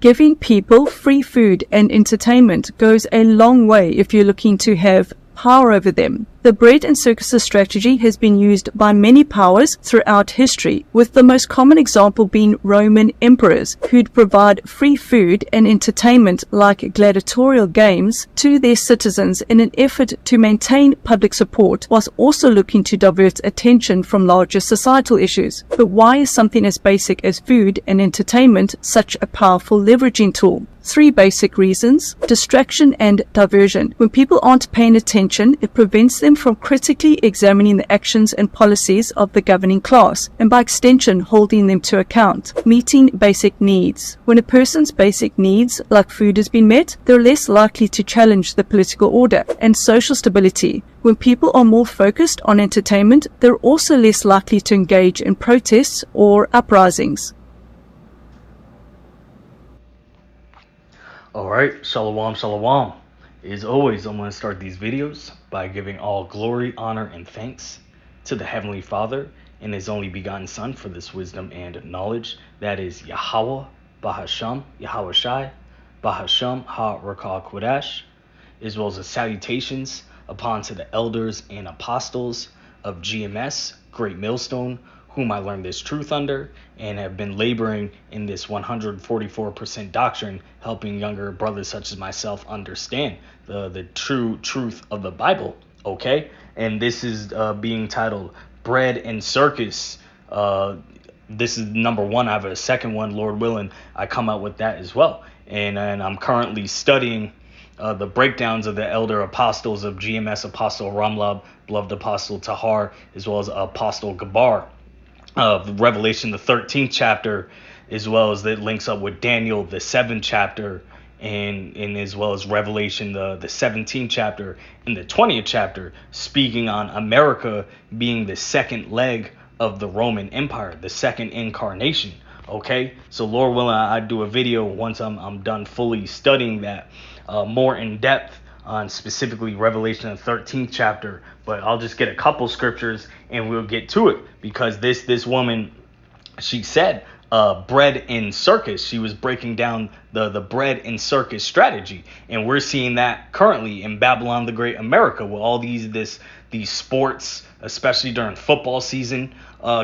Giving people free food and entertainment goes a long way if you're looking to have power over them. The bread and circus strategy has been used by many powers throughout history, with the most common example being Roman emperors, who'd provide free food and entertainment like gladiatorial games to their citizens in an effort to maintain public support, whilst also looking to divert attention from larger societal issues. But why is something as basic as food and entertainment such a powerful leveraging tool? 3 basic reasons: distraction and diversion. When people aren't paying attention, it prevents them from critically examining the actions and policies of the governing class, and by extension holding them to account. Meeting basic needs. When a person's basic needs, like food, has been met, they're less likely to challenge the political order. And social stability. When people are more focused on entertainment, they're also less likely to engage in protests or uprisings. Alright, shalom, shalom. As always, I'm going to start these videos by giving all glory, honor, and thanks to the Heavenly Father and His only begotten Son for this wisdom and knowledge. That is Yahweh, Bahasham, Yahweh Shai, Bahasham, Ha-Rakah Kodash, as well as the salutations upon to the elders and apostles of GMS, Great Millstone, whom I learned this truth under and have been laboring in this 144% doctrine, helping younger brothers such as myself understand the true truth of the Bible. Okay, and this is being titled Bread and Circus. This is number 1. I have a second one, Lord willing. I come out with that as well, and I'm currently studying the breakdowns of the elder apostles of GMS, Apostle Ramlab, beloved Apostle Tahar, as well as Apostle Gabar. Of Revelation, the 13th chapter, as well as that links up with Daniel, the 7th chapter, and as well as Revelation, the 17th chapter and the 20th chapter, speaking on America being the second leg of the Roman Empire, the second incarnation. Okay, so Lord willing, I do a video once I'm done fully studying that more in depth on specifically Revelation, the 13th chapter. But I'll just get a couple scriptures and we'll get to it, because this woman, she said bread and circus. She was breaking down the bread and circus strategy, and we're seeing that currently in Babylon the Great America, with all these sports, especially during football season,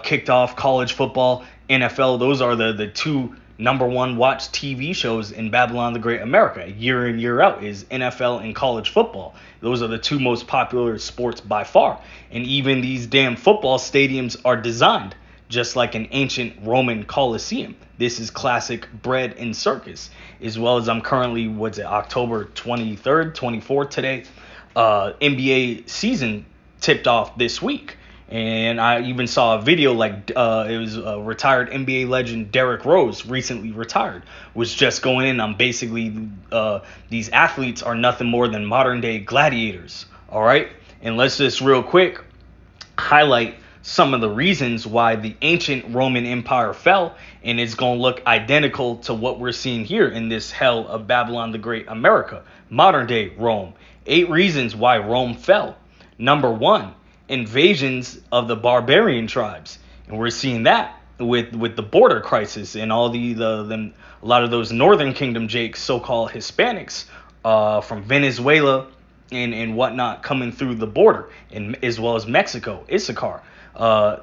kicked off. College football, NFL, those are the 2 number 1 watched TV shows in Babylon the Great America, year in, year out, is NFL and college football. Those are the 2 most popular sports by far. And even these damn football stadiums are designed just like an ancient Roman Colosseum. This is classic bread and circus. As well as I'm currently, October 23rd, 24th today. NBA season tipped off this week. And I even saw a video like it was a retired NBA legend Derrick Rose, recently retired, was just going in on basically these athletes are nothing more than modern day gladiators. All right. And let's just real quick highlight some of the reasons why the ancient Roman Empire fell. And it's going to look identical to what we're seeing here in this hell of Babylon the Great America, modern day Rome. 8 reasons why Rome fell. Number 1. Invasions of the barbarian tribes, and we're seeing that with the border crisis and all a lot of those northern kingdom jakes, so-called Hispanics from Venezuela and whatnot, coming through the border, and as well as Mexico, Issachar.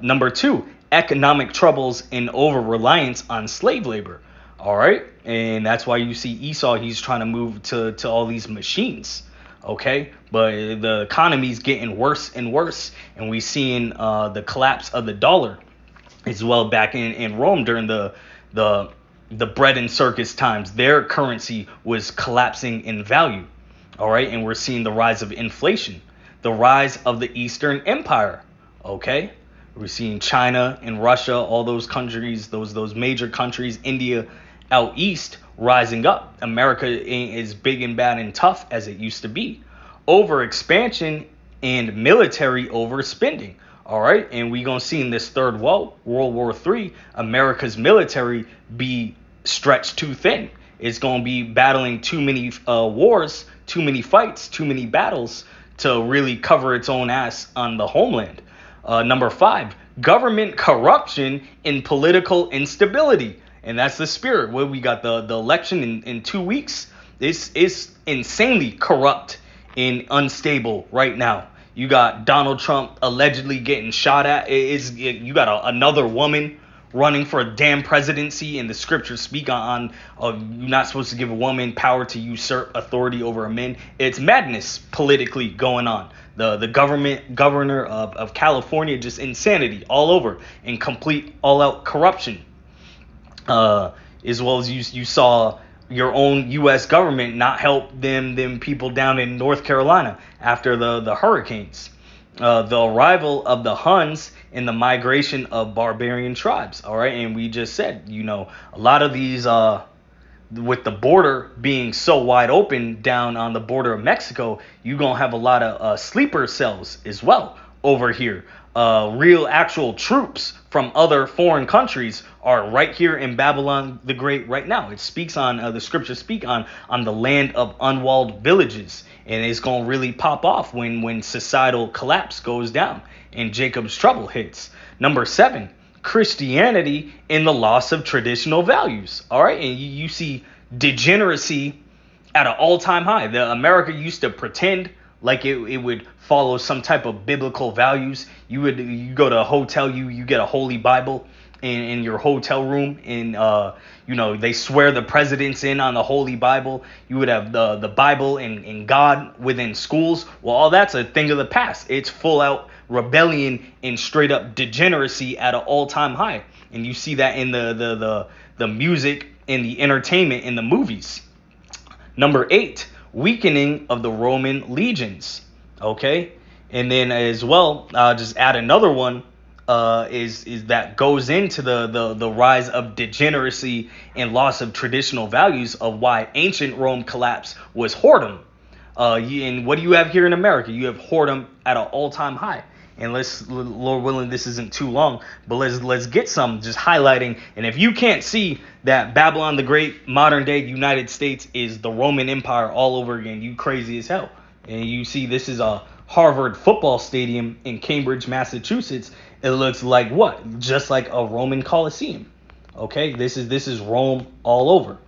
Number 2, economic troubles and over-reliance on slave labor. All right, and that's why you see Esau, he's trying to move to all these machines. Okay, but the economy's getting worse and worse, and we seeing the collapse of the dollar as well. Back in Rome during the bread and circus times, their currency was collapsing in value. All right, and we're seeing the rise of inflation, the rise of the Eastern Empire. Okay, we're seeing China and Russia, all those countries, those major countries, India out east, rising up. America ain't as big and bad and tough as it used to be. Over expansion and military overspending. All right, and we gonna see in this third World War III, America's military be stretched too thin. It's gonna be battling too many wars, too many fights, too many battles to really cover its own ass on the homeland. Number 5, government corruption and political instability. And that's the spirit. Where we got the election in 2 weeks. It's insanely corrupt and unstable right now. You got Donald Trump allegedly getting shot at. You got another woman running for a damn presidency, and the scriptures speak on you're not supposed to give a woman power to usurp authority over a man. It's madness politically going on. The governor of California, just insanity all over, and complete all out corruption. As well as you saw your own U.S. government not help them people down in North Carolina after the hurricanes. The arrival of the Huns and the migration of barbarian tribes. All right, and we just said, a lot of these, with the border being so wide open down on the border of Mexico, you're going to have a lot of sleeper cells as well over here. Real actual troops from other foreign countries are right here in Babylon the Great right now. It speaks on, the scriptures speak on the land of unwalled villages. And it's going to really pop off when societal collapse goes down and Jacob's trouble hits. Number 7, Christianity and the loss of traditional values. All right. And you see degeneracy at an all-time high. America used to pretend like it would follow some type of biblical values. You go to a hotel, you get a holy Bible in your hotel room, and they swear the presidents in on the holy Bible. You would have the Bible and God within schools. Well, all that's a thing of the past. It's full out rebellion and straight up degeneracy at an all-time high, and you see that in the music and the entertainment in the movies. Number 8, weakening of the Roman legions. Okay, and then as well, I'll just add another one. Is that goes into the rise of degeneracy and loss of traditional values of why ancient Rome collapse was whoredom. And what do you have here in America? You have whoredom at an all-time high. And Lord willing, this isn't too long, but let's get some just highlighting. And if you can't see that Babylon the Great, modern day United States, is the Roman Empire all over again, you crazy as hell. And you see this is a Harvard football stadium in Cambridge, Massachusetts. It looks like what? Just like a Roman Colosseum. Okay, this is Rome all over.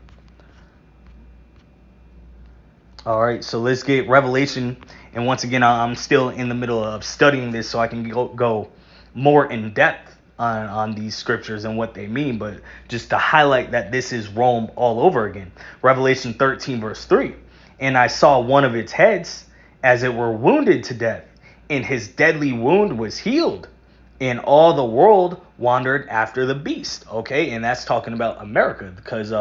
All right, so let's get Revelation. And once again, I'm still in the middle of studying this, so I can go more in depth on these scriptures and what they mean. But just to highlight that this is Rome all over again. Revelation 13 verse 3. And I saw one of its heads as it were wounded to death, and his deadly wound was healed. And all the world wandered after the beast. Okay, and that's talking about America, because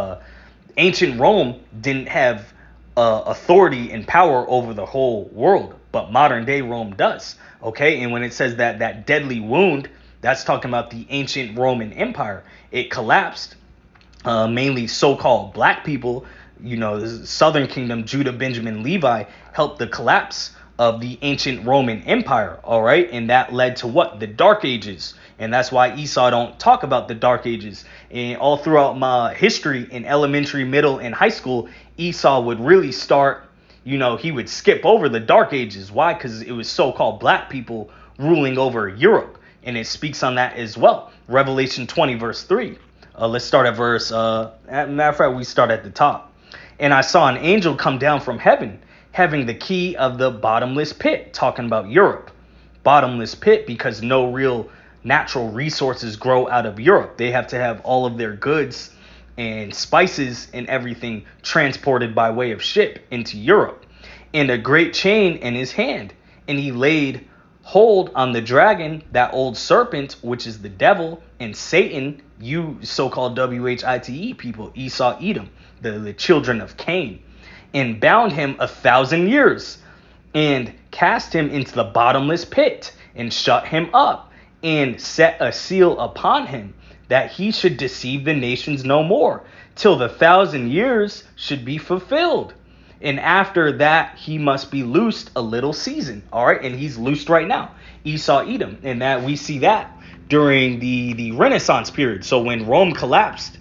ancient Rome didn't have authority and power over the whole world, but modern day Rome does. Okay, and when it says that deadly wound, that's talking about the ancient Roman Empire. It collapsed. Mainly so-called black people, the Southern Kingdom, Judah, Benjamin, Levi, helped the collapse of the ancient Roman Empire. All right, and that led to what? The Dark Ages. And that's why Esau don't talk about the Dark Ages. And all throughout my history in elementary, middle, and high school, Esau would really start, he would skip over the Dark Ages. Why? Because it was so-called black people ruling over Europe. And it speaks on that as well. Revelation 20 verse 3. Let's start at verse, matter of fact, we start at the top. And I saw an angel come down from heaven, having the key of the bottomless pit, talking about Europe. Bottomless pit, because no real natural resources grow out of Europe. They have to have all of their goods and spices and everything transported by way of ship into Europe. And a great chain in his hand. And he laid hold on the dragon, that old serpent, which is the devil, and Satan, you so-called WHITE people, Esau, Edom, the children of Cain, and bound him 1,000 years, and cast him into the bottomless pit, and shut him up, and set a seal upon him, that he should deceive the nations no more, till the 1,000 years should be fulfilled. And after that, he must be loosed a little season. All right, and he's loosed right now, Esau, Edom, and that we see that during the Renaissance period. So when Rome collapsed,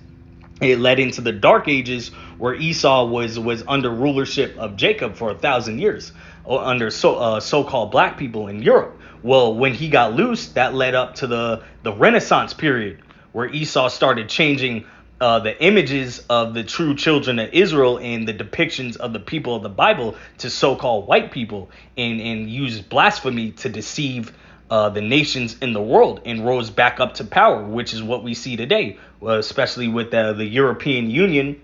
it led into the Dark Ages, where Esau was under rulership of Jacob for 1,000 years, under so-called black people in Europe. Well, when he got loosed, that led up to the Renaissance period, where Esau started changing the images of the true children of Israel and the depictions of the people of the Bible to so-called white people, and used blasphemy to deceive the nations in the world, and rose back up to power, which is what we see today, especially with the European Union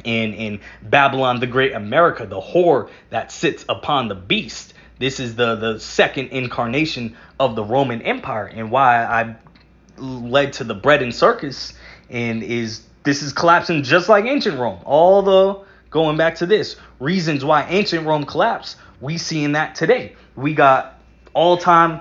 and Babylon the Great America, the whore that sits upon the beast. This is the second incarnation of the Roman Empire, and why I led to the bread and circus, and this is collapsing just like ancient Rome. All the going back to this reasons why ancient Rome collapsed, we see in that today. We got all-time,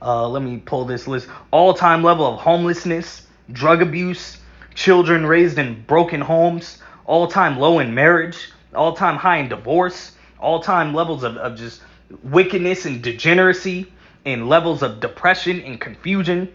let me pull this list, all-time level of homelessness, drug abuse, children raised in broken homes, all-time low in marriage, all-time high in divorce, all-time levels of just wickedness and degeneracy, and levels of depression and confusion,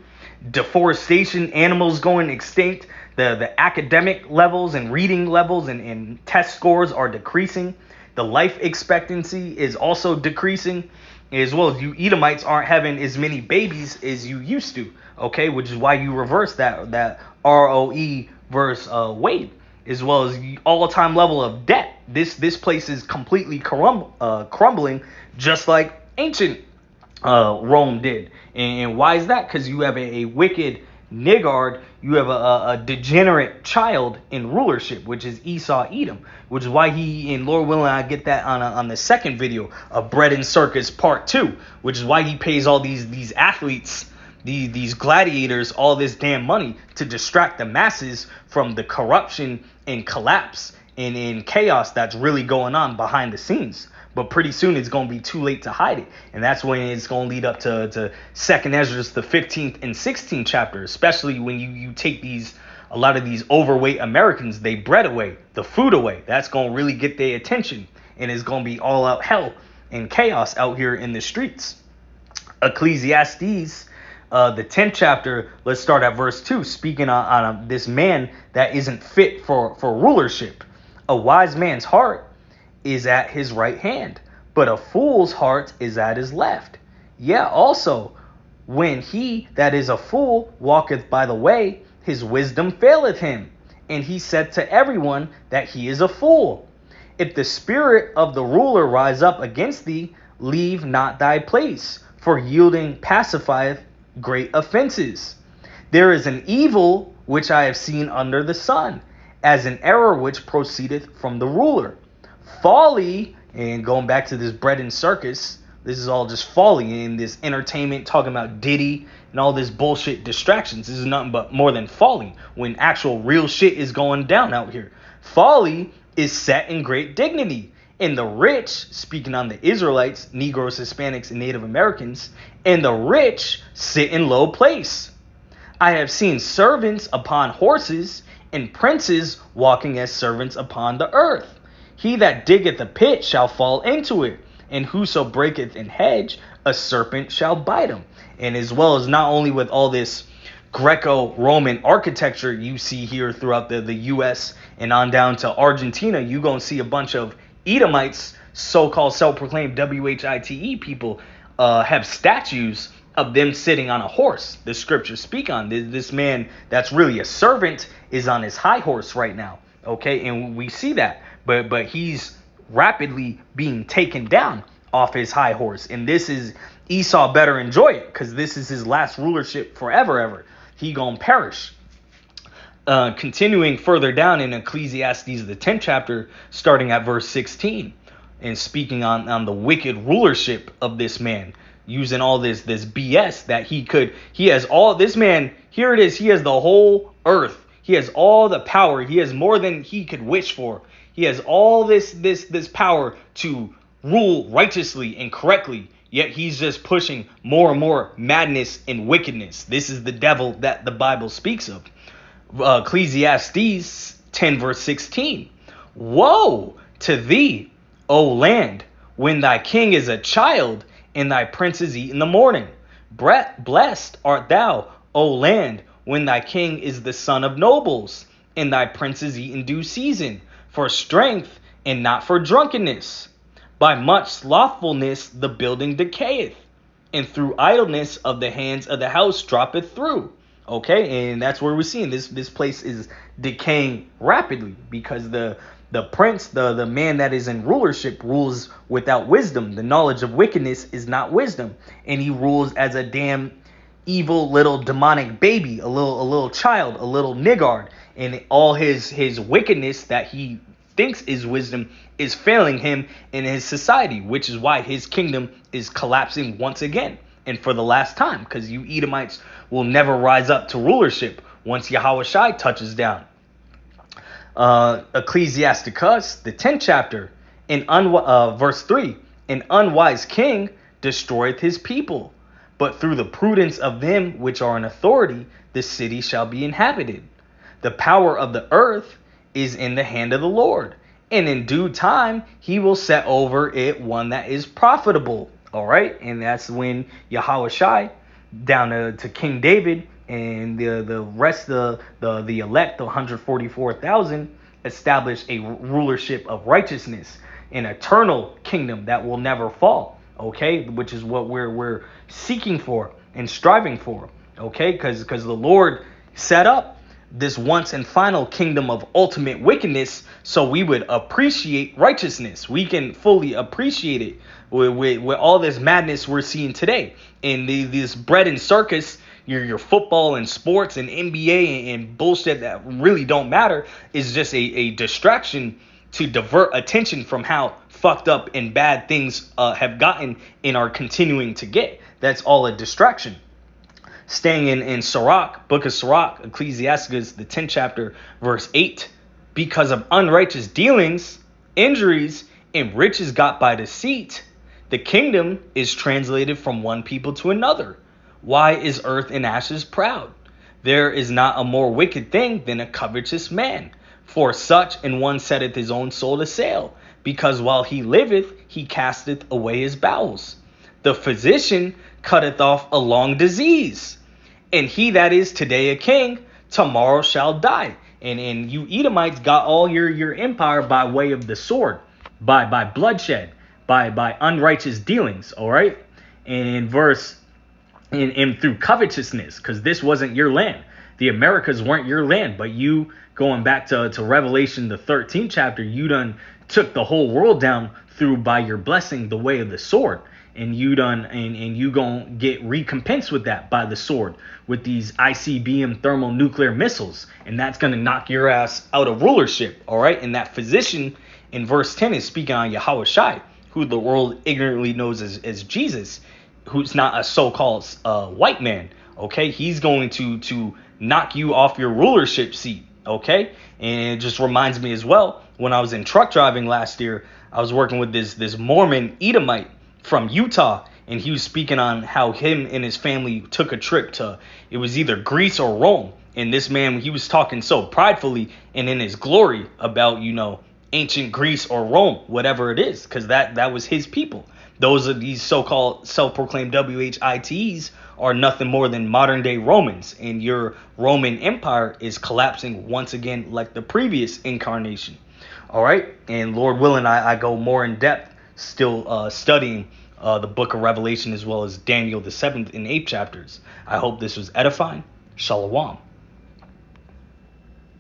deforestation, animals going extinct, the academic levels and reading levels and test scores are decreasing. The life expectancy is also decreasing, as well as you Edomites aren't having as many babies as you used to, okay, which is why you reverse that ROE versus Wade, as well as all-time level of debt. This place is completely crumbling, just like ancient Rome did. And why is that? Because you have a wicked niggard, you have a degenerate child in rulership, which is Esau Edom, which is why he, and Lord willing, I get that on the second video of Bread and Circus Part 2, which is why he pays all these athletes, these gladiators, all this damn money to distract the masses from the corruption and collapse and chaos that's really going on behind the scenes. But pretty soon it's going to be too late to hide it. And that's when it's going to lead up to 2nd Ezra, the 15th and 16th chapter, especially when you take a lot of these overweight Americans, they bread away, the food away. That's going to really get their attention. And it's going to be all out hell and chaos out here in the streets. Ecclesiastes, the 10th chapter, let's start at verse 2, speaking on this man that isn't fit for rulership. A wise man's heart is at his right hand, but a fool's heart is at his left. Yeah, also, when he that is a fool walketh by the way, his wisdom faileth him, and he said to everyone that he is a fool. If the spirit of the ruler rise up against thee, leave not thy place, for yielding pacifieth great offenses. There is an evil which I have seen under the sun, as an error which proceedeth from the ruler. Folly, and going back to this bread and circus, this is all just folly in this entertainment, talking about Diddy and all this bullshit distractions. This is nothing but more than folly when actual real shit is going down out here. Folly is set in great dignity, and the rich, speaking on the Israelites, Negroes, Hispanics, and Native Americans, and the rich sit in low place. I have seen servants upon horses, and princes walking as servants upon the earth. He that diggeth a pit shall fall into it, and whoso breaketh an hedge, a serpent shall bite him. And as well as not only with all this Greco-Roman architecture you see here throughout the U.S. and on down to Argentina, you're going to see a bunch of Edomites, so-called self-proclaimed WHITE people, have statues of them sitting on a horse. The scriptures speak on this man that's really a servant is on his high horse right now. Okay, and we see that. But he's rapidly being taken down off his high horse. And this is, Esau better enjoy it, because this is his last rulership forever, ever. He gonna perish. Continuing further down in Ecclesiastes, the 10th chapter, starting at verse 16, and speaking on the wicked rulership of this man, using all this BS that he has all, this man, here it is, he has the whole earth. He has all the power. He has more than he could wish for. He has all this power to rule righteously and correctly, yet he's just pushing more and more madness and wickedness. This is the devil that the Bible speaks of. Ecclesiastes 10 verse 16. Woe to thee, O land, when thy king is a child and thy princes eat in the morning. Blessed art thou, O land, when thy king is the son of nobles, and thy princes eat in due season, for strength and not for drunkenness. By much slothfulness the building decayeth, and through idleness of the hands of the house droppeth through. Okay, and that's where we're seeing this place is decaying rapidly because the prince, the man that is in rulership, rules without wisdom. The knowledge of wickedness is not wisdom, and he rules as a damn evil little demonic baby, a little child, a little niggard, and all his wickedness that he thinks is wisdom is failing him in his society, which is why his kingdom is collapsing once again and for the last time, because you Edomites will never rise up to rulership once Yahushua touches down. Ecclesiasticus, the 10th chapter, verse 3, an unwise king destroyeth his people, but through the prudence of them which are in authority, the city shall be inhabited. The power of the earth is in the hand of the Lord, and in due time he will set over it one that is profitable. All right, and that's when Yahushua down to King David and the rest of the elect, the 144,000, establish a rulership of righteousness, an eternal kingdom that will never fall. Okay, which is what we're seeking for and striving for. Okay, because the Lord set up this once and final kingdom of ultimate wickedness, so we would appreciate righteousness. We can fully appreciate it with all this madness we're seeing today. And this bread and circus, your football and sports and NBA and bullshit that really don't matter is just a distraction to divert attention from how fucked up and bad things have gotten and are continuing to get. That's all a distraction. Staying in Sirach, book of Sirach, Ecclesiasticus, the 10th chapter, verse 8, because of unrighteous dealings, injuries, and riches got by deceit, the kingdom is translated from one people to another. Why is earth in ashes proud? There is not a more wicked thing than a covetous man. For such an one setteth his own soul to sale, because while he liveth, he casteth away his bowels. The physician cutteth off a long disease, and he that is today a king, tomorrow shall die. And you Edomites got all your empire by way of the sword, by bloodshed, by unrighteous dealings. All right, and through covetousness, because this wasn't your land. The Americas weren't your land, but you, going back to Revelation, the 13th chapter, you done took the whole world down through by your blessing the way of the sword. And you gonna get recompensed with that by the sword with these ICBM thermonuclear missiles, and that's gonna knock your ass out of rulership. All right, and that physician in verse 10 is speaking on Yahushua, who the world ignorantly knows as Jesus, who's not a so-called white man. Okay, he's going to knock you off your rulership seat. Okay, and it just reminds me as well, when I was in truck driving last year, I was working with this Mormon Edomite from Utah, and he was speaking on how him and his family took a trip to, it was either Greece or Rome. And this man, he was talking so pridefully and in his glory about, ancient Greece or Rome, whatever it is, because that was his people. Those are these so-called self-proclaimed WHITs are nothing more than modern day Romans, and your Roman Empire is collapsing once again like the previous incarnation. All right, and Lord willing, I go more in depth still studying the book of Revelation as well as Daniel, the 7th and 8th chapters. I hope this was edifying. Shalom.